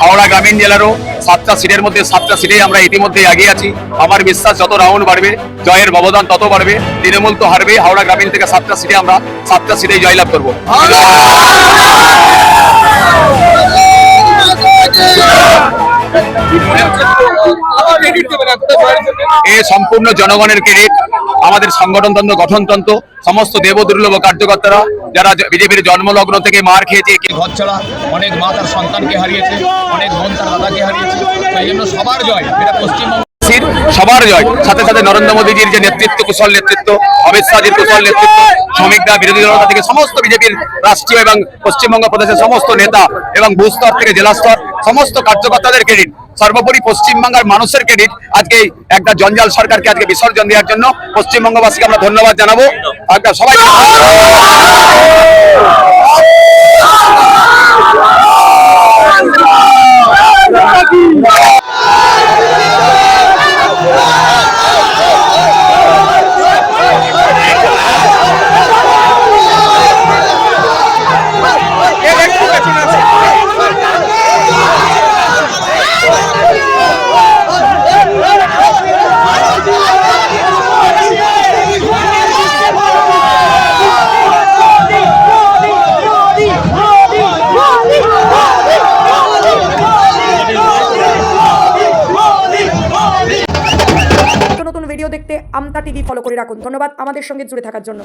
হাওড়া গ্রামীণ জেলারও 7টা সিটের মধ্যে 7টা সিটেই আমরা ইতিমধ্যে এগিয়ে আছি। আমার বিশ্বাস যত রাউন্ড বাড়বে জয়ের ব্যবধান তত বাড়বে। তৃণমূল তো হারবে, হাওড়া গ্রামীণ থেকে 7টা সিটে আমরা 7টা সিটেই জয়লাভ করবো। এ সম্পূর্ণ জনগণের ক্রেডিট। আমাদের সংগঠনতন্ত্র গঠনতন্ত্র সমস্ত দেবদুর্লভ কার্যকর্তারা যারা বিজেপির জন্মলগ্ন থেকে মার খেয়েছে, ঘর ছাড়া অনেক মা তার সন্তানকে হারিয়েছে, অনেক বোন তার দাদাকে হারিয়েছে। সেই জন্য সবার জয়, এটা পশ্চিমবঙ্গ সবার জয়। সাথে সাথে নরেন্দ্র মোদীজির যে নেতৃত্ব, কুশল নেতৃত্ব, অমিত শাহজির কুশল নেতৃত্ব, শ্রমিক দা বিরোধী দলতা থেকে সমস্ত বিজেপির রাষ্ট্রীয় এবং পশ্চিমবঙ্গ প্রদেশের সমস্ত নেতা এবং বুথ স্তর থেকে জেলা স্তর সমস্ত কার্যকর্তাদের ক্রেডিট, সর্বোপরি পশ্চিমবঙ্গের মানুষের ক্রেডিট। আজকে একটা জঞ্জাল সরকারকে আজকে বিসর্জন দেওয়ার জন্য পশ্চিমবঙ্গবাসীকে আমরা ধন্যবাদ জানাবো। সবাই নতুন ভিডিও দেখতে আমতা টিভি ফলো করে রাখুন। ধন্যবাদ আমাদের সঙ্গে জুড়ে থাকার জন্য।